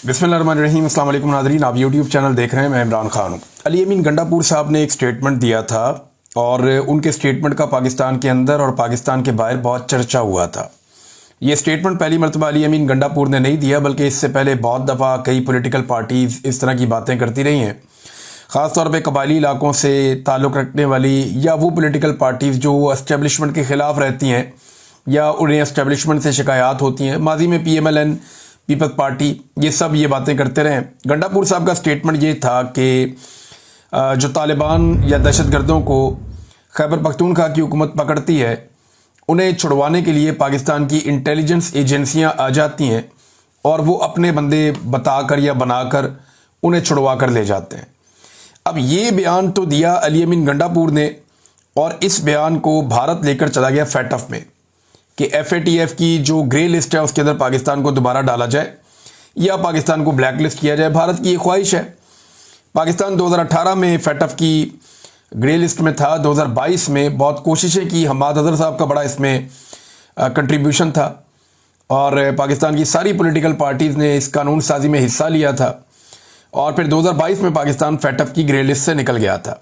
बिस्मिल्लाहिर्रहमानिर्रहीम। अस्सलाम वालेकुम नाज़रीन, आप यूट्यूब चैनल देख रहे हैं। मैं इमरान खान हूँ। अली अमीन गंडापुर साहब ने एक स्टेटमेंट दिया था और उनके स्टेटमेंट का पाकिस्तान के अंदर और पाकिस्तान के बाहर बहुत चर्चा हुआ था। ये स्टेटमेंट पहली मरतबा अली अमीन गंडापुर ने नहीं दिया, बल्कि इससे पहले बहुत दफ़ा कई पॉलिटिकल पार्टीज़ इस तरह की बातें करती रही हैं। ख़ास तौर पे कबायली इलाकों से ताल्लुक़ रखने वाली या वो पॉलिटिकल पार्टीज़ जो एस्टेब्लिशमेंट के ख़िलाफ़ रहती हैं या उन्हें एस्टेब्लिशमेंट से शिकायत होती हैं, माजी में PMLN पीपल्स पार्टी, ये सब ये बातें करते रहे। गंडापुर साहब का स्टेटमेंट ये था कि जो तालिबान या दहशतगर्दों को खैबर पख्तूनख्वा की हुकूमत पकड़ती है, उन्हें छुड़वाने के लिए पाकिस्तान की इंटेलिजेंस एजेंसियां आ जाती हैं और वो अपने बंदे बताकर या बनाकर उन्हें छुड़वा कर ले जाते हैं। अब ये बयान तो दिया अली अमीन गंडापुर ने, और इस बयान को भारत लेकर चला गया FATF में कि FATF की जो ग्रे लिस्ट है उसके अंदर पाकिस्तान को दोबारा डाला जाए या पाकिस्तान को ब्लैक लिस्ट किया जाए। भारत की ये ख्वाहिश है। पाकिस्तान 2018 में FATF की ग्रे लिस्ट में था, 2022 में बहुत कोशिशें की, हमाद अजहर साहब का बड़ा इसमें कंट्रीब्यूशन था और पाकिस्तान की सारी पॉलिटिकल पार्टीज़ ने इस कानून साजी में हिस्सा लिया था और फिर 2022 में पाकिस्तान FATF की ग्रे लिस्ट से निकल गया था।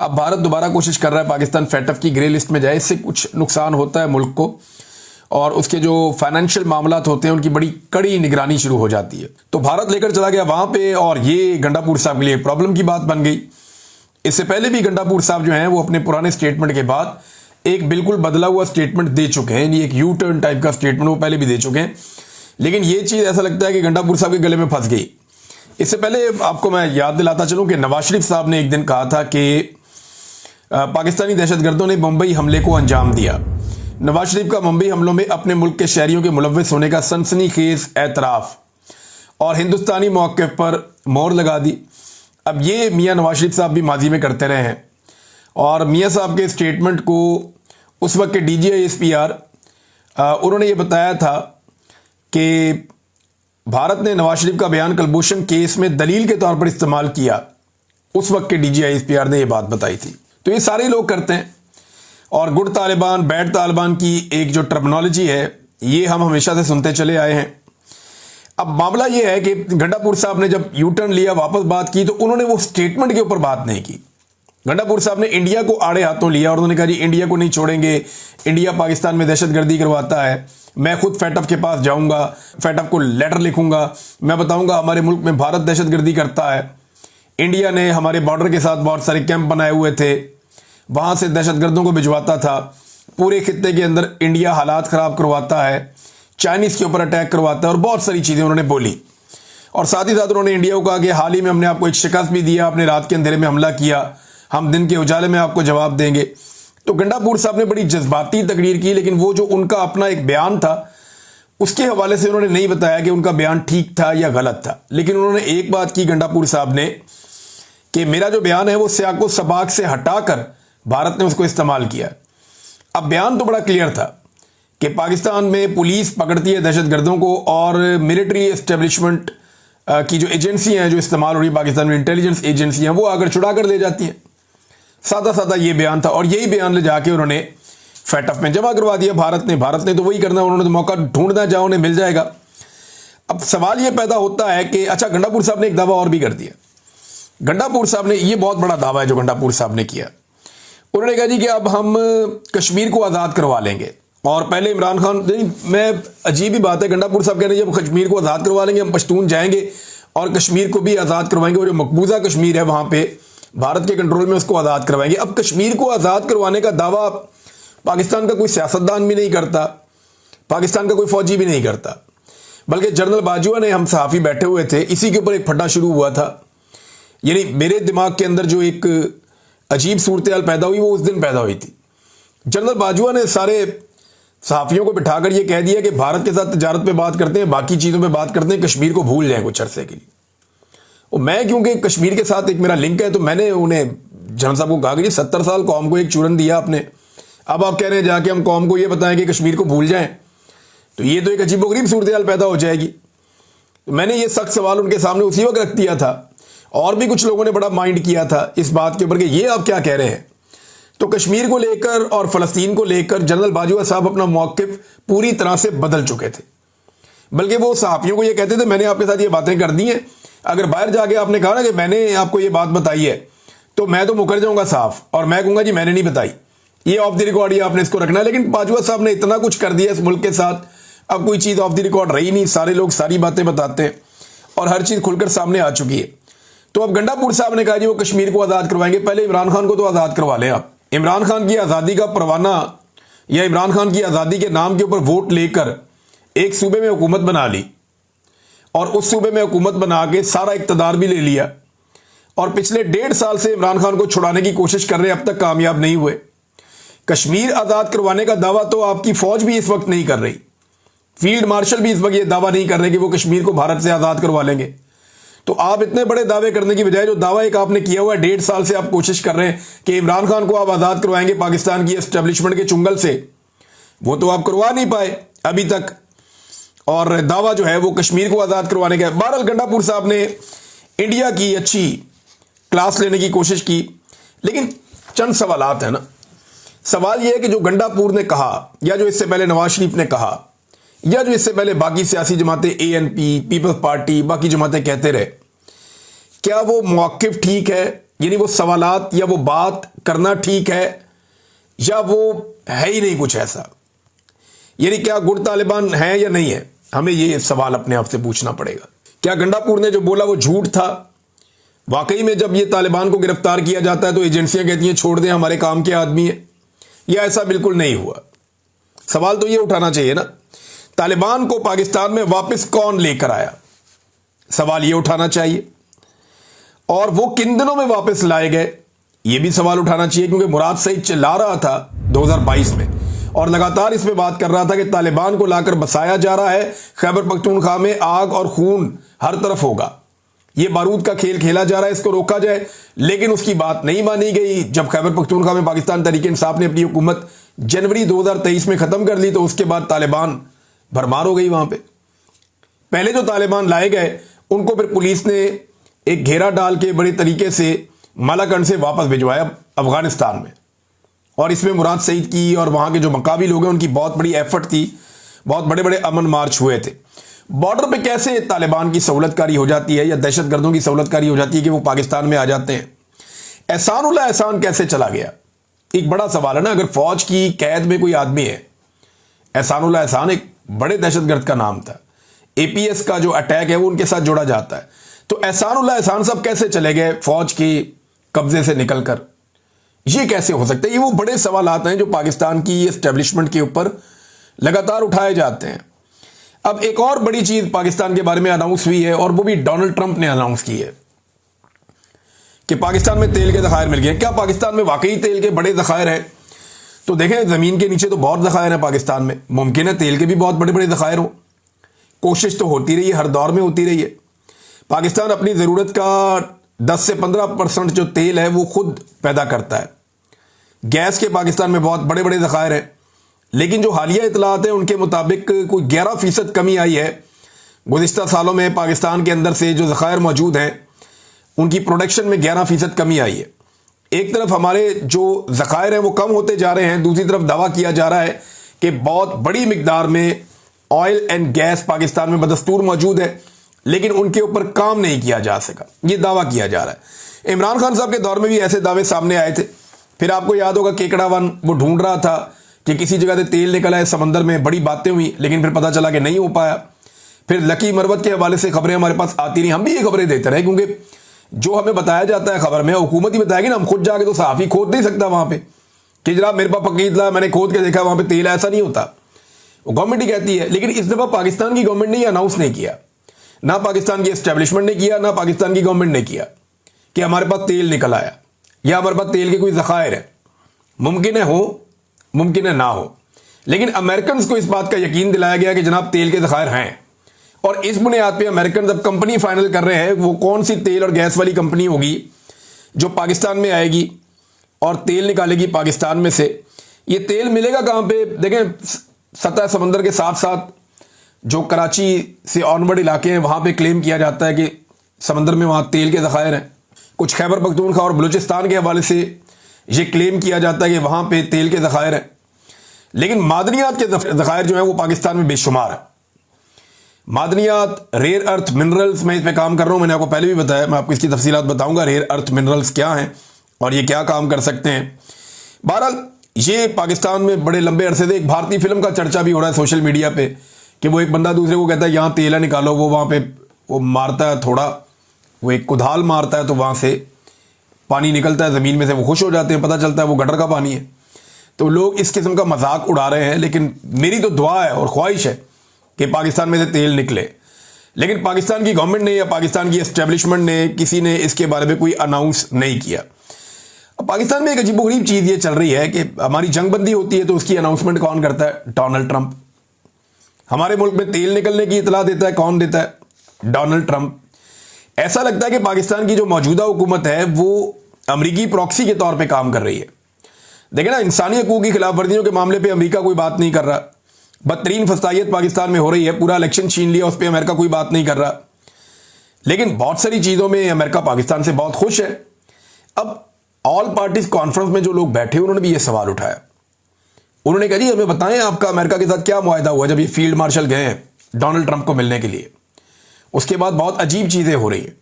अब भारत दोबारा कोशिश कर रहा है पाकिस्तान FATF की ग्रे लिस्ट में जाए। इससे कुछ नुकसान होता है मुल्क को और उसके जो फाइनेंशियल मामलात होते हैं उनकी बड़ी कड़ी निगरानी शुरू हो जाती है। तो भारत लेकर चला गया वहां पे और ये गंडापुर साहब के लिए प्रॉब्लम की बात बन गई। इससे पहले भी गंडापुर साहब जो हैं वो अपने पुराने स्टेटमेंट के बाद एक बिल्कुल बदला हुआ स्टेटमेंट दे चुके हैं। ये एक यू टर्न टाइप का स्टेटमेंट वो पहले भी दे चुके हैं, लेकिन ये चीज़ ऐसा लगता है कि गंडापुर साहब के गले में फंस गई। इससे पहले आपको मैं याद दिलाता चलूँ कि नवाज शरीफ साहब ने एक दिन कहा था कि पाकिस्तानी दहशतगर्दों ने मुंबई हमले को अंजाम दिया। नवाज शरीफ का मुंबई हमलों में अपने मुल्क के शहरियों के मुलव्वस होने का सनसनीखेज एतराफ़ और हिंदुस्तानी मौक़िफ़ पर मोहर लगा दी। अब ये मियाँ नवाज शरीफ साहब भी माजी में करते रहे हैं और मियाँ साहब के स्टेटमेंट को उस वक्त के DGI SPR उन्होंने ये बताया था कि भारत ने नवाज शरीफ का बयान कलभूषण केस में दलील के तौर पर इस्तेमाल किया। उस वक्त के DGI SPR ने ये बात बताई थी। तो ये सारे लोग करते हैं और गुड तालिबान बैड तालिबान की एक जो टर्मिनोलॉजी है ये हम हमेशा से सुनते चले आए हैं। अब मामला ये है कि गंडापुर साहब ने जब यू टर्न लिया, वापस बात की, तो उन्होंने वो स्टेटमेंट के ऊपर बात नहीं की। गंडापुर साहब ने इंडिया को आड़े हाथों लिया और उन्होंने कहा जी इंडिया को नहीं छोड़ेंगे, इंडिया पाकिस्तान में दहशतगर्दी करवाता है, मैं खुद FATF के पास जाऊंगा, FATF को लेटर लिखूंगा, मैं बताऊंगा हमारे मुल्क में भारत दहशतगर्दी करता है। इंडिया ने हमारे बॉर्डर के साथ बहुत सारे कैंप बनाए हुए थे, वहां से दहशतगर्दों को भिजवाता था, पूरे खित्ते के अंदर इंडिया हालात ख़राब करवाता है, चाइनीज़ के ऊपर अटैक करवाता है और बहुत सारी चीज़ें उन्होंने बोली। और साथ ही साथ उन्होंने इंडिया को कहा कि हाल ही में हमने आपको एक शिकस्त भी दिया, आपने रात के अंधेरे में हमला किया, हम दिन के उजाले में आपको जवाब देंगे। तो गंडापुर साहब ने बड़ी जज्बाती तकरीर की, लेकिन वो जो उनका अपना एक बयान था उसके हवाले से उन्होंने नहीं बताया कि उनका बयान ठीक था या गलत था। लेकिन उन्होंने एक बात की गंडापुर साहब ने कि मेरा जो बयान है वो सियाको सबाक से हटाकर भारत ने उसको इस्तेमाल किया। अब बयान तो बड़ा क्लियर था कि पाकिस्तान में पुलिस पकड़ती है दहशतगर्दों को और मिलिट्री एस्टेब्लिशमेंट की जो एजेंसी हैं जो इस्तेमाल हो रही है पाकिस्तान में, इंटेलिजेंस एजेंसियां, वो आकर छुड़ा कर ले जाती हैं। सादा सादा ये बयान था और यही बयान ले जाके उन्होंने FATF में जमा करवा दिया। भारत ने तो वही करना, उन्होंने तो मौका ढूंढना चाहो उन्हें मिल जाएगा। अब सवाल ये पैदा होता है कि अच्छा, गंडापुर साहब ने एक दावा और भी कर दिया। गंडापुर साहब ने, ये बहुत बड़ा दावा है जो गंडापुर साहब ने किया, उन्होंने कहा जी कि अब हम कश्मीर को आज़ाद करवा लेंगे। और पहले इमरान खान, मैं अजीब ही बात है, गंडापुर साहब कह रहे हैं जब कश्मीर को आज़ाद करवा लेंगे, हम पश्तून जाएंगे और कश्मीर को भी आज़ाद करवाएंगे, और जो मकबूजा कश्मीर है वहाँ पे भारत के कंट्रोल में उसको आज़ाद करवाएंगे। अब कश्मीर को आज़ाद करवाने का दावा पाकिस्तान का कोई सियासतदान भी नहीं करता, पाकिस्तान का कोई फौजी भी नहीं करता, बल्कि जनरल बाजवा ने, हम सहाफ़ी बैठे हुए थे, इसी के ऊपर एक फड्डा शुरू हुआ था। यानी मेरे दिमाग के अंदर जो एक अजीब सूरत हाल पैदा हुई वो उस दिन पैदा हुई थी। जनरल बाजवा ने सारे सहाफ़ियों को बिठाकर ये कह दिया कि भारत के साथ तजारत पे बात करते हैं, बाकी चीज़ों पे बात करते हैं, कश्मीर को भूल जाएं कुछ अरसे के लिए। और मैं क्योंकि कश्मीर के साथ एक मेरा लिंक है तो मैंने उन्हें जनरल साहब को कहा कि 70 साल कौम को एक चूरन दिया आपने, अब आप कह रहे हैं जाके हम कौम को ये बताएं कि कश्मीर को भूल जाएं, तो ये तो एक अजीबोगरीब सूरत हाल पैदा हो जाएगी। तो मैंने ये सख्त सवाल उनके सामने उसी वक्त रख दिया था और भी कुछ लोगों ने बड़ा माइंड किया था इस बात के ऊपर कि ये आप क्या कह रहे हैं। तो कश्मीर को लेकर और फ़लस्तीन को लेकर जनरल बाजवा साहब अपना मौक़िफ़ पूरी तरह से बदल चुके थे। بلکہ وہ صحافیوں کو یہ کہتے تھے میں نے آپ کے ساتھ یہ باتیں کر دی ہیں, اگر باہر جا کے آپ نے کہا نا کہ میں نے آپ کو یہ بات بتائی ہے تو میں تو مکر جاؤں گا صاف, اور میں کہوں گا جی میں نے نہیں بتائی, یہ آف دی ریکارڈ یہ آپ نے اس کو رکھنا ہے. لیکن باجوہ صاحب نے اتنا کچھ کر دیا اس ملک کے ساتھ, اب کوئی چیز آف دی ریکارڈ رہی نہیں, سارے لوگ ساری باتیں بتاتے ہیں اور ہر چیز کھل کر سامنے آ چکی ہے. تو اب گنڈا پور صاحب نے کہا جی وہ کشمیر کو آزاد کروائیں گے, پہلے عمران خان کو تو آزاد کروا لیں آپ. عمران خان کی آزادی کا پروانہ یا عمران خان کی آزادی کے نام کے اوپر ووٹ لے کر ایک صوبے میں حکومت بنا لی, اور اس صوبے میں حکومت بنا کے سارا اقتدار بھی لے لیا, اور پچھلے 1.5 سال سے عمران خان کو چھڑانے کی کوشش کر رہے ہیں, اب تک کامیاب نہیں ہوئے. کشمیر آزاد کروانے کا دعویٰ تو آپ کی فوج بھی اس وقت نہیں کر رہی, فیلڈ مارشل بھی اس وقت یہ دعویٰ نہیں کر رہے کہ وہ کشمیر کو بھارت سے آزاد کروا لیں گے. تو آپ اتنے بڑے دعوے کرنے کی بجائے جو دعویٰ ایک آپ نے کیا ہوا ہے 1.5 سال سے آپ کوشش کر رہے ہیں کہ عمران خان کو آپ آزاد کروائیں گے پاکستان کی اسٹیبلشمنٹ کے چنگل سے, وہ تو آپ کروا نہیں پائے ابھی تک, اور دعویٰ جو ہے وہ کشمیر کو آزاد کروانے کا. بہرحال گنڈا پور صاحب نے انڈیا کی اچھی کلاس لینے کی کوشش کی, لیکن چند سوالات ہیں نا. سوال یہ ہے کہ جو گنڈا پور نے کہا, یا جو اس سے پہلے نواز شریف نے کہا, یا جو اس سے پہلے باقی سیاسی جماعتیں ANP, پیپلز پارٹی, باقی جماعتیں کہتے رہے, کیا وہ موقف ٹھیک ہے؟ یعنی وہ سوالات یا وہ بات کرنا ٹھیک ہے, یا وہ ہے ہی نہیں کچھ ایسا؟ یعنی کیا گڈ طالبان ہیں یا نہیں ہے؟ ہمیں یہ سوال اپنے آپ سے پوچھنا پڑے گا. کیا گنڈا پور نے جو بولا وہ جھوٹ تھا؟ واقعی میں جب یہ طالبان کو گرفتار کیا جاتا ہے تو ایجنسیاں کہتی ہیں چھوڑ دیں ہمارے کام کے آدمی ہیں, یا ایسا بالکل نہیں ہوا؟ سوال تو یہ اٹھانا چاہیے نا, طالبان کو پاکستان میں واپس کون لے کر آیا؟ سوال یہ اٹھانا چاہیے. اور وہ کن دنوں میں واپس لائے گئے یہ بھی سوال اٹھانا چاہیے, کیونکہ مراد سعید چلا رہا تھا 2022 میں اور لگاتار اس پہ بات کر رہا تھا کہ طالبان کو لا کر بسایا جا رہا ہے, خیبر پختونخوا میں آگ اور خون ہر طرف ہوگا, یہ بارود کا کھیل کھیلا جا رہا ہے, اس کو روکا جائے. لیکن اس کی بات نہیں مانی گئی. جب خیبر پختونخوا میں پاکستان تحریک انصاف نے اپنی حکومت جنوری 2023 میں ختم کر لی تو اس کے بعد طالبان بھرمار ہو گئی وہاں پہ. پہلے جو طالبان لائے گئے ان کو پھر پولیس نے ایک گھیرا ڈال کے بڑے طریقے سے مالاکنڈ سے واپس بھجوایا افغانستان میں, اور اس میں مراد سعید کی اور وہاں کے جو مقامی لوگ ہیں ان کی بہت بڑی ایفرٹ تھی, بہت بڑے بڑے امن مارچ ہوئے تھے. بارڈر پہ کیسے طالبان کی سہولت کاری ہو جاتی ہے یا دہشت گردوں کی سہولت کاری ہو جاتی ہے کہ وہ پاکستان میں آ جاتے ہیں؟ احسان اللہ احسان کیسے چلا گیا؟ ایک بڑا سوال ہے نا. اگر فوج کی قید میں کوئی آدمی ہے, احسان اللہ احسان ایک بڑے دہشت گرد کا نام تھا, APS کا جو اٹیک ہے وہ ان کے ساتھ جوڑا جاتا ہے, تو احسان اللہ احسان صاحب کیسے چلے گئے فوج کے قبضے سے نکل کر؟ یہ کیسے ہو سکتا ہے؟ یہ وہ بڑے سوالات ہیں جو پاکستان کی اسٹیبلشمنٹ کے اوپر لگاتار اٹھائے جاتے ہیں. اب ایک اور بڑی چیز پاکستان کے بارے میں اناؤنس ہوئی ہے, اور وہ بھی ڈونلڈ ٹرمپ نے اناؤنس کی ہے کہ پاکستان میں تیل کے ذخائر مل گئے. کیا پاکستان میں واقعی تیل کے بڑے ذخائر ہیں؟ تو دیکھیں زمین کے نیچے تو بہت ذخائر ہیں پاکستان میں, ممکن ہے تیل کے بھی بہت بڑے بڑے ذخائر ہوں. کوشش تو ہوتی رہی ہے, ہر دور میں ہوتی رہی ہے. پاکستان اپنی ضرورت کا 10 سے 15% جو تیل ہے وہ خود پیدا کرتا ہے. گیس کے پاکستان میں بہت بڑے بڑے ذخائر ہیں, لیکن جو حالیہ اطلاعات ہیں ان کے مطابق کوئی 11% کمی آئی ہے گزشتہ سالوں میں. پاکستان کے اندر سے جو ذخائر موجود ہیں ان کی پروڈکشن میں 11% کمی آئی ہے. ایک طرف ہمارے جو ذخائر ہیں وہ کم ہوتے جا رہے ہیں, دوسری طرف دعویٰ کیا جا رہا ہے کہ بہت بڑی مقدار میں آئل اینڈ گیس پاکستان میں بدستور موجود ہے, لیکن ان کے اوپر کام نہیں کیا جا سکا, یہ دعویٰ کیا جا رہا ہے. عمران خان صاحب کے دور میں بھی ایسے دعوے سامنے آئے تھے. پھر آپ کو یاد ہوگا کیکڑا ون وہ ڈھونڈ رہا تھا کہ کسی جگہ سے تیل نکلا ہے سمندر میں, بڑی باتیں ہوئی, لیکن پھر پتہ چلا کہ نہیں ہو پایا. پھر لکی مروت کے حوالے سے خبریں ہمارے پاس آتی نہیں, ہم بھی یہ خبریں دیتے رہے, کیونکہ جو ہمیں بتایا جاتا ہے خبر میں حکومت ہی بتائے گی نا, ہم خود جا کے تو صحافی کھود نہیں سکتا وہاں پہ کہ جناب میرے پاس پکیت لا, میں نے کھود کے دیکھا وہاں پہ تیل, ایسا نہیں ہوتا, وہ گورنمنٹ ہی کہتی ہے. لیکن اس دفعہ پاکستان کی گورنمنٹ نے یہ اناؤنس نہیں کیا, نہ پاکستان کی اسٹیبلشمنٹ نے کیا, نہ پاکستان کی گورنمنٹ نے کیا کہ ہمارے پاس تیل نکل آیا یا ہمارے پاس تیل کے کوئی ذخائر ہے. ممکن ہے ہو, ممکن ہے نہ ہو, لیکن امریکنز کو اس بات کا یقین دلایا گیا کہ جناب تیل کے ذخائر ہیں, اور اس بنیاد پہ امریکنز اب کمپنی فائنل کر رہے ہیں وہ کون سی تیل اور گیس والی کمپنی ہوگی جو پاکستان میں آئے گی اور تیل نکالے گی پاکستان میں سے. یہ تیل ملے گا کہاں پہ؟ دیکھیں سطح سمندر کے ساتھ ساتھ جو کراچی سے آنورڈ علاقے ہیں وہاں پہ کلیم کیا جاتا ہے کہ سمندر میں وہاں تیل کے ذخائر ہیں. کچھ خیبر پختونخوا اور بلوچستان کے حوالے سے یہ کلیم کیا جاتا ہے کہ وہاں پہ تیل کے ذخائر ہیں, لیکن معدنیات کے ذخائر جو ہیں وہ پاکستان میں بے شمار ہیں. معدنیات، ریئر ارتھ منرلز، میں اس پہ کام کر رہا ہوں. میں نے آپ کو پہلے بھی بتایا، میں آپ کو اس کی تفصیلات بتاؤں گا ریئر ارتھ منرلز کیا ہیں اور یہ کیا کام کر سکتے ہیں. بہرحال یہ پاکستان میں بڑے لمبے عرصے سے ایک بھارتی فلم کا چرچا بھی ہو رہا ہے سوشل میڈیا پہ کہ وہ ایک بندہ دوسرے کو کہتا ہے یہاں تیل ہے نکالو، وہ وہاں پہ وہ مارتا ہے تھوڑا، وہ ایک کدھال مارتا ہے تو وہاں سے پانی نکلتا ہے زمین میں سے، وہ خوش ہو جاتے ہیں، پتہ چلتا ہے وہ گٹر کا پانی ہے. تو لوگ اس قسم کا مذاق اڑا رہے ہیں، لیکن میری تو دعا ہے اور خواہش ہے کہ پاکستان میں سے تیل نکلے. لیکن پاکستان کی گورنمنٹ نے یا پاکستان کی اسٹیبلشمنٹ نے کسی نے اس کے بارے میں کوئی اناؤنس نہیں کیا. پاکستان میں ایک عجیب و غریب چیز یہ چل رہی ہے کہ ہماری جنگ بندی ہوتی ہے تو اس کی اناؤنسمنٹ کون کرتا ہے؟ Donald Trump. ہمارے ملک میں تیل نکلنے کی اطلاع دیتا ہے کون دیتا ہے؟ Donald Trump. ایسا لگتا ہے کہ پاکستان کی جو موجودہ حکومت ہے وہ امریکی پراکسی کے طور پہ کام کر رہی ہے. دیکھیں نا، انسانی حقوق کی خلاف ورزیوں کے معاملے پہ امریکہ کوئی بات نہیں کر رہا. بدترین فسادیت پاکستان میں ہو رہی ہے، پورا الیکشن چھین لیا، اس پہ امریکہ کوئی بات نہیں کر رہا. لیکن بہت ساری چیزوں میں امریکہ پاکستان سے بہت خوش ہے. اب آل پارٹیز کانفرنس میں جو لوگ بیٹھے انہوں نے بھی یہ سوال اٹھایا. انہوں نے کہا جی ہمیں بتائیں آپ کا امریکہ کے ساتھ کیا معاہدہ ہوا جب یہ فیلڈ مارشل گئے ہیں ڈونلڈ ٹرمپ کو ملنے کے لیے. اس کے بعد بہت عجیب چیزیں ہو رہی ہیں.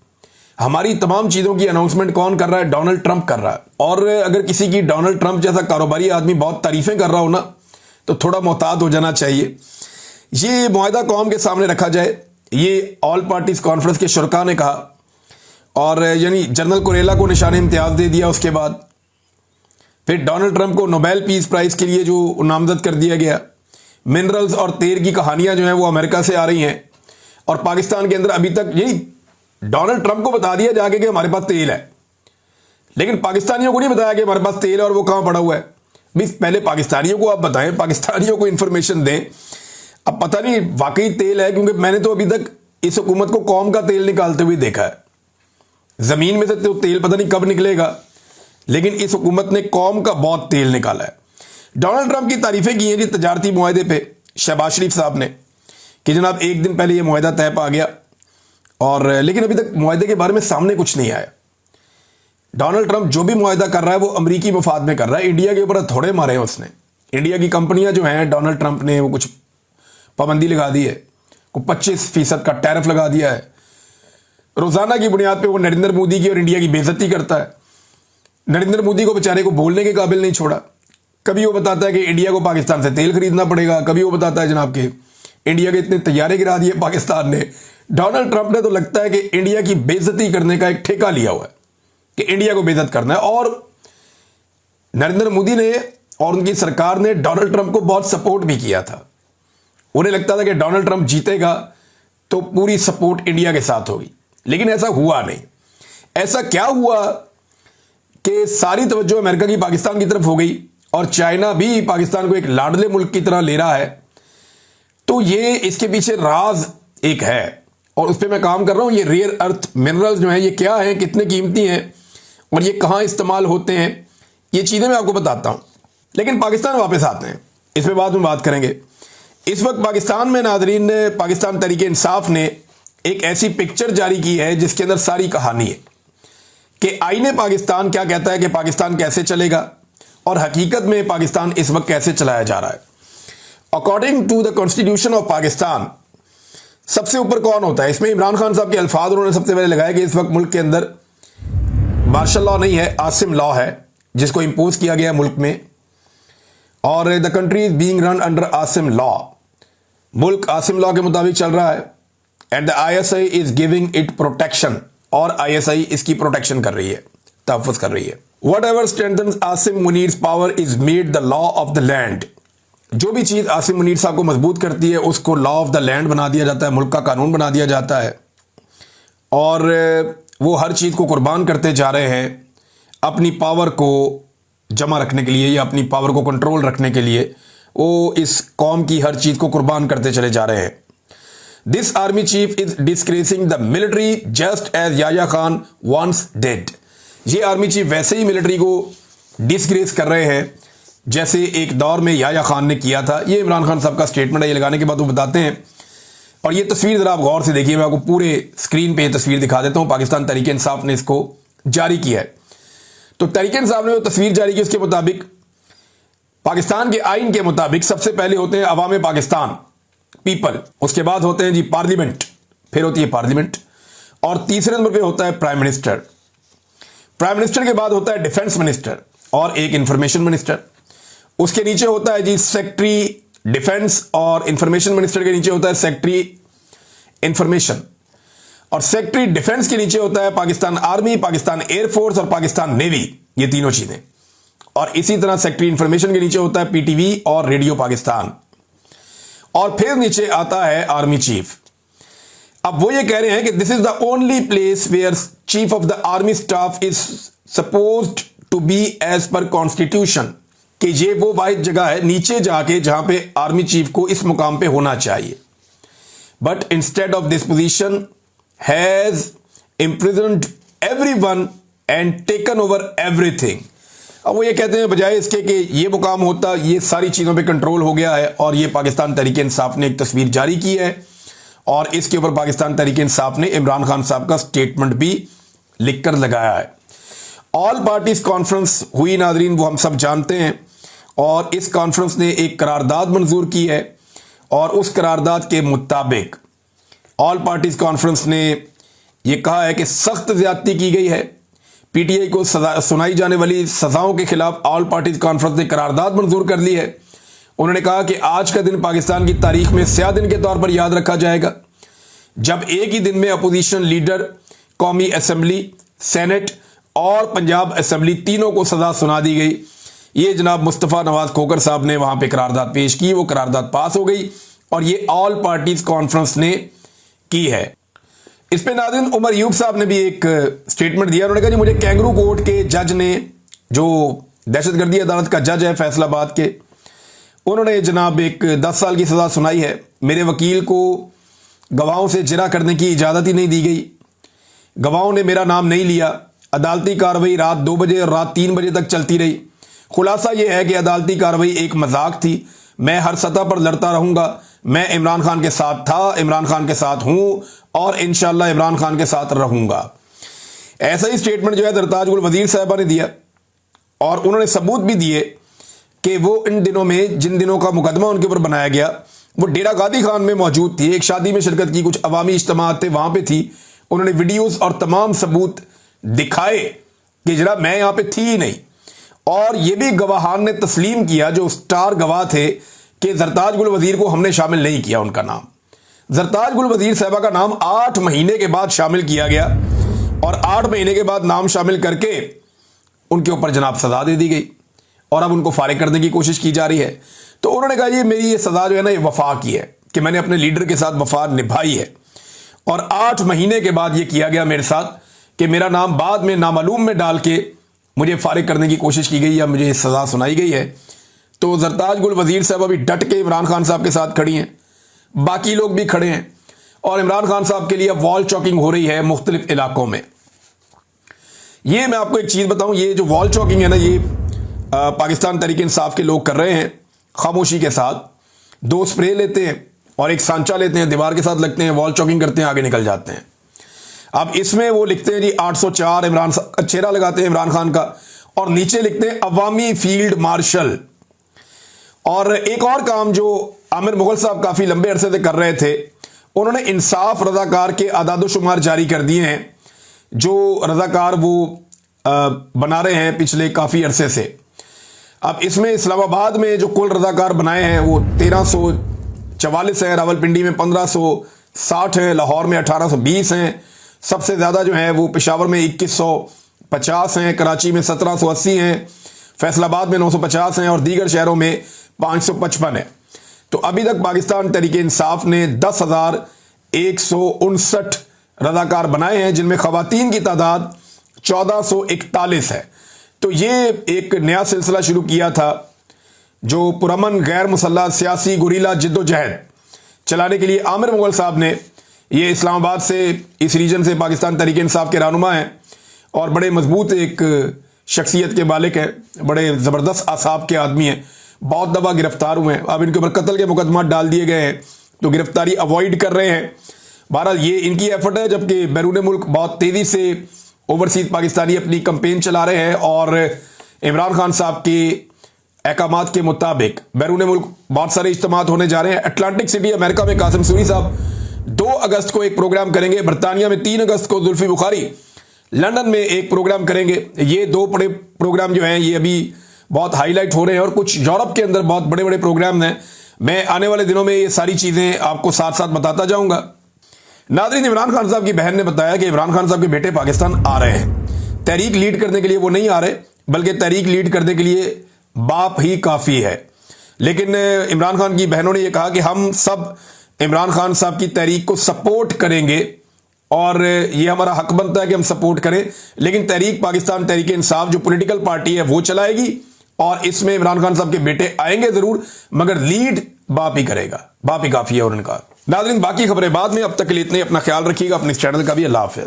ہماری تمام چیزوں کی اناؤنسمنٹ کون کر رہا ہے؟ ڈونلڈ ٹرمپ کر رہا ہے. اور اگر کسی کی ڈونلڈ ٹرمپ جیسا کاروباری آدمی بہت تعریفیں کر رہا ہو نا تو تھوڑا محتاط ہو جانا چاہیے. یہ معاہدہ قوم کے سامنے رکھا جائے، یہ آل پارٹیز کانفرنس کے شرکاء نے کہا. اور یعنی جنرل کوریلا کو نشان امتیاز دے دیا. اس کے بعد پھر ڈونلڈ ٹرمپ کو نوبیل پیس پرائز کے لیے جو نامزد کر دیا گیا. منرلز اور تیل کی کہانیاں جو ہیں وہ امریکہ سے آ رہی ہیں اور پاکستان کے اندر ابھی تک یہی ڈونلڈ ٹرمپ کو بتا دیا جا کے کہ ہمارے پاس تیل ہے، لیکن پاکستانیوں کو نہیں بتایا کہ ہمارے پاس تیل ہے اور وہ کہاں پڑا ہوا ہے. بس پہلے پاکستانیوں کو آپ بتائیں، پاکستانیوں کو انفارمیشن دیں. اب پتہ نہیں واقعی تیل ہے، کیونکہ میں نے تو ابھی تک اس حکومت کو قوم کا تیل نکالتے ہوئے دیکھا ہے. زمین میں سے تو تیل پتہ نہیں کب نکلے گا، لیکن اس حکومت نے قوم کا بہت تیل نکالا ہے. ڈونلڈ ٹرمپ کی تعریفیں کی ہیں جی تجارتی معاہدے پہ شہباز شریف صاحب نے کہ جناب ایک دن پہلے یہ معاہدہ طے پا گیا، اور لیکن ابھی تک معاہدے کے بارے میں سامنے کچھ نہیں آیا. ڈونلڈ ٹرمپ جو بھی معاہدہ کر رہا ہے وہ امریکی مفاد میں کر رہا ہے. انڈیا کے اوپر تھوڑے مارے ہیں اس نے. انڈیا کی کمپنیاں جو ہیں ڈونلڈ ٹرمپ نے وہ کچھ پابندی لگا دی ہے، کو 25% کا ٹیرف لگا دیا ہے. روزانہ کی بنیاد پہ وہ نریندر مودی کی اور انڈیا کی بے عزتی کرتا ہے. نریندر مودی کو بیچارے کو بولنے کے قابل نہیں چھوڑا. کبھی وہ بتاتا ہے کہ انڈیا کو پاکستان سے تیل خریدنا پڑے گا، کبھی وہ بتاتا ہے جناب کہ انڈیا کے اتنے طیارے گرا دیے پاکستان نے. ڈونلڈ ٹرمپ نے تو لگتا ہے کہ انڈیا کی بے عزتی کرنے کا ایک ٹھیکہ لیا ہوا ہے کہ انڈیا کو بے عزت کرنا ہے. اور نریندر مودی نے اور ان کی سرکار نے ڈونلڈ ٹرمپ کو بہت سپورٹ بھی کیا تھا. انہیں لگتا تھا کہ ڈونلڈ ٹرمپ جیتے گا تو پوری سپورٹ انڈیا کے ساتھ ہوگی، لیکن ایسا ہوا نہیں. ایسا کیا ہوا کہ ساری توجہ امریکہ کی پاکستان کی طرف ہو گئی اور چائنا بھی پاکستان کو ایک لاڈلے ملک کی طرح لے رہا ہے. تو یہ اس کے پیچھے راز ایک ہے اور اس پہ میں کام کر رہا ہوں. یہ ریئر ارتھ منرلز جو ہیں یہ کیا ہیں، کتنے قیمتی ہیں اور یہ کہاں استعمال ہوتے ہیں، یہ چیزیں میں آپ کو بتاتا ہوں. لیکن پاکستان واپس آتے ہیں، اس پہ بعد میں بات کریں گے. اس وقت پاکستان میں ناظرین نے پاکستان تحریک انصاف نے ایک ایسی پکچر جاری کی ہے جس کے اندر ساری کہانی ہے کہ آئین پاکستان کیا کہتا ہے کہ پاکستان کیسے چلے گا اور حقیقت میں پاکستان اس وقت کیسے چلایا جا رہا ہے. According to the constitution of Pakistan سب سے اوپر کون ہوتا ہے؟ اس میں عمران خان صاحب کے الفاظ انہوں نے سب سے پہلے لگائے کہ اس وقت ملک کے اندر مارشل لا نہیں ہے، عاصم لا ہے جس کو امپوز کیا گیا ملک میں، اور the country is being run under Asim law. ملک عاصم لا کے مطابق چل رہا ہے and the I S I is giving it protection, اور آئی ایس آئی اس کی پروٹیکشن کر رہی ہے، تحفظ کر رہی ہے. Whatever strengthens Asim Munir's power is made the law of the land. جو بھی چیز عاصم منیر صاحب کو مضبوط کرتی ہے اس کو لا آف دا لینڈ بنا دیا جاتا ہے، ملک کا قانون بنا دیا جاتا ہے. اور وہ ہر چیز کو قربان کرتے جا رہے ہیں اپنی پاور کو جمع رکھنے کے لیے یا اپنی پاور کو کنٹرول رکھنے کے لیے. وہ اس قوم کی ہر چیز کو قربان کرتے چلے جا رہے ہیں. This army chief is disgracing the military just as Yahya Khan once did. یہ آرمی چیف ویسے ہی ملٹری کو ڈسگریس کر رہے ہیں جیسے ایک دور میں یحییٰ خان نے کیا تھا. یہ عمران خان صاحب کا سٹیٹمنٹ ہے. یہ لگانے کے بعد وہ بتاتے ہیں، اور یہ تصویر ذرا آپ غور سے دیکھیے، میں آپ کو پورے اسکرین پہ یہ تصویر دکھا دیتا ہوں. پاکستان تحریک انصاف نے اس کو جاری کیا ہے. تو تحریک انصاف نے جو تصویر جاری کی اس کے مطابق پاکستان کے آئین کے مطابق سب سے پہلے ہوتے ہیں عوام پاکستان، पीपल, उसके बाद होते हैं जी पार्लियामेंट, फिर होती है पार्लियामेंट, और तीसरे नंबर पे होता है प्राइम मिनिस्टर। प्राइम मिनिस्टर के बाद होता है डिफेंस मिनिस्टर और एक इंफॉर्मेशन मिनिस्टर। उसके नीचे होता है जी सेक्रेटरी डिफेंस, और इंफॉर्मेशन मिनिस्टर के नीचे होता है सेक्रेटरी इंफॉर्मेशन, और सेक्रेटरी डिफेंस के नीचे होता है पाकिस्तान आर्मी, पाकिस्तान एयरफोर्स और पाकिस्तान नेवी, ये तीनों चीजें। और इसी तरह सेक्रेटरी इंफॉर्मेशन के नीचे होता है पीटीवी और रेडियो पाकिस्तान, और फिर नीचे आता है आर्मी चीफ। अब वो ये कह रहे हैं कि this is the only place where chief of the army staff is supposed to be as per constitution, कि ये वो वाहिद जगह है नीचे जाके जहां पे आर्मी चीफ को इस मुकाम पे होना चाहिए। But instead of this position has imprisoned everyone and taken over everything। अब वो ये कहते हैं बजाय इसके कि ये मुकाम होता, ये सारी चीज़ों पे कंट्रोल हो गया है। और ये पाकिस्तान तहरीक इंसाफ ने एक तस्वीर जारी की है, और इसके ऊपर पाकिस्तान तहरीक इंसाफ ने इमरान खान साहब का स्टेटमेंट भी लिखकर लगाया है। ऑल पार्टीज कॉन्फ्रेंस हुई नादरीन, वो हम सब जानते हैं, और इस कॉन्फ्रेंस ने एक करारदाद मंजूर की है, और उस करारदाद के मुताबिक ऑल पार्टीज कॉन्फ्रेंस ने यह कहा है कि सख्त ज्यादती की गई है। पीटीआई को सुनाई जाने वाली सजाओं के खिलाफ ऑल पार्टीज कॉन्फ्रेंस ने करारदाद मंजूर कर ली है। उन्होंने कहा कि आज का दिन पाकिस्तान की तारीख में स्याह दिन के तौर पर याद रखा जाएगा, जब एक ही दिन में अपोजिशन लीडर, कौमी असम्बली, सेनेट और पंजाब असम्बली तीनों को सजा सुना दी गई। ये जनाब मुस्तफ़ा नवाज खोकर साहब ने वहां पे करारदाद पेश की, वो करारदाद पास हो गई, और ये ऑल पार्टीज कॉन्फ्रेंस ने की है। इस पे नाज़रीन उमर यूब साहब ने भी एक स्टेटमेंट दिया। उन्होंने कहा जी मुझे कैंगरू कोर्ट के जज ने, जो दहशतगर्दी अदालत का जज है फैसलाबाद के, उन्होंने जनाब एक 10 साल की सजा सुनाई है। मेरे वकील को गवाहों से जिरा करने की इजाज़त ही नहीं दी गई, गवाहों ने मेरा नाम नहीं लिया। अदालती कार्रवाई रात 2 बजे और रात 3 बजे तक चलती रही। खुलासा यह है कि अदालती कार्रवाई एक मजाक थी। मैं हर सतह पर लड़ता रहूंगा। मैं इमरान खान के साथ था, इमरान खान के साथ हूं, और इंशाल्लाह इमरान खान के साथ रहूंगा। ऐसा ही स्टेटमेंट जो है सरताज गुल वजीर साहबा ने दिया, और उन्होंने सबूत भी दिए कि वो इन दिनों में, जिन दिनों का मुकदमा उनके ऊपर बनाया गया, वो डेरा गादी खान में मौजूद थी। एक शादी में शिरकत की, कुछ अवामी इज्तिमात थे, वहां पे थी। उन्होंने वीडियोस और तमाम सबूत दिखाए कि जरा मैं यहां पे थी ही नहीं। और ये भी गवाहान ने तस्लीम किया, जो स्टार गवाह थे, कि जरताज गुल वजीर को हमने शामिल नहीं किया। उनका नाम, जरताज गुल वजीर साहबा का नाम 8 महीने के बाद शामिल किया गया, और 8 महीने के बाद नाम शामिल करके उनके ऊपर जनाब सजा दे दी गई, और अब उनको फारिग करने की कोशिश की जा रही है। तो उन्होंने कहा ये मेरी ये सजा जो है ना, ये वफा की है, कि मैंने अपने लीडर के साथ वफा निभाई है। और 8 महीने के बाद ये किया गया मेरे साथ कि मेरा नाम बाद में नामालूम में डाल के मुझे फारिग करने की कोशिश की गई, या मुझे सजा सुनाई गई है। तो जरताज गुल वजीर साहब अभी डट के इमरान खान साहब के साथ खड़ी हैं, बाकी लोग भी खड़े हैं, और इमरान खान साहब के लिए अब वॉल चॉकिंग हो रही है मुख्तलिफ इलाकों में। ये मैं आपको एक चीज़ बताऊं, ये जो वॉल चॉकिंग है ना, ये पाकिस्तान तहरीक इंसाफ के लोग कर रहे हैं खामोशी के साथ। 2 स्प्रे लेते हैं और एक सांचा लेते हैं, दीवार के साथ लगते हैं, वॉल चॉकिंग करते हैं, आगे निकल जाते हैं। अब इसमें वो लिखते हैं जी 804 इमरान का चेहरा लगाते हैं इमरान खान का, और नीचे लिखते हैं अवामी फील्ड मार्शल। और एक और काम जो आमिर मुगल साहब काफ़ी लंबे अरसे से कर रहे थे, उन्होंने इंसाफ रजाकार के आदादोशुमार जारी कर दिए हैं, जो रजाकार वो बना रहे हैं पिछले काफ़ी अरसे से। अब इसमें इस्लामाबाद में जो कुल रजाकार बनाए हैं वो 1344 हैं, रावलपिंडी में 1560 हैं, लाहौर में 1820 हैं, सबसे ज़्यादा जो है वो पेशावर में 2150 हैं, कराची में 1780 हैं, फैसलाबाद में 950 हैं, और दीगर शहरों में 555 है। तो अभी तक पाकिस्तान तहरीक इंसाफ ने 10,159 रजाकार बनाए हैं, जिनमें खवातीन की तादाद 1441 है। तो ये एक नया सिलसिला शुरू किया था, जो पुरअमन गैर मुसल्लह सियासी गुरीला जिद्दोजहद चलाने के लिए आमिर मुगल साहब ने, ये इस्लामाबाद से, इस रीजन से पाकिस्तान तहरीक इंसाफ के रहनुमा हैं, और बड़े मजबूत एक शख्सियत के मालिक हैं, बड़े ज़बरदस्त आसाब के आदमी हैं, बहुत दफ़ा गिरफ्तार हुए हैं। अब इनके ऊपर कत्ल के मुकदमा डाल दिए गए हैं, तो गिरफ्तारी अवॉइड कर रहे हैं। बहरहाल ये इनकी एफर्ट है, जबकि बैरून मुल्क बहुत तेज़ी से ओवरसीज पाकिस्तानी अपनी कंपेन चला रहे हैं, और इमरान खान साहब की अहकामात के मुताबिक बैरून मुल्क बहुत सारे इज्तिमात होने जा रहे हैं। अटलांटिक सिटी अमेरिका में कासिम सूरी साहब 2 अगस्त को एक प्रोग्राम करेंगे, बरतानिया में 3 अगस्त को जुल्फी बुखारी लंदन में एक प्रोग्राम करेंगे। ये 2 बड़े प्रोग्राम जो हैं ये अभी बहुत हाईलाइट हो रहे हैं और कुछ यूरोप के अंदर बहुत बड़े बड़े प्रोग्राम हैं। मैं आने वाले दिनों में ये सारी चीज़ें आपको साथ साथ बताता जाऊंगा। नाज़रीन, इमरान खान साहब की बहन ने बताया कि इमरान खान साहब के बेटे पाकिस्तान आ रहे हैं। तहरीक लीड करने के लिए वो नहीं आ रहे, बल्कि तहरीक लीड करने के लिए बाप ही काफ़ी है। लेकिन इमरान खान की बहनों ने यह कहा कि हम सब इमरान खान साहब की तहरीक को सपोर्ट करेंगे और ये हमारा हक बनता है कि हम सपोर्ट करें, लेकिन तहरीक पाकिस्तान तहरीक इंसाफ जो पॉलिटिकल पार्टी है वो चलाएगी और इसमें इमरान खान साहब के बेटे आएंगे जरूर, मगर लीड बाप ही करेगा, बाप ही काफी है। और उनका नाज़रीन बाकी खबरें बाद में, अब तक के लिए इतने, अपना ख्याल रखिएगा, अपने इस चैनल का भी। अल्लाह हाफ़िज़।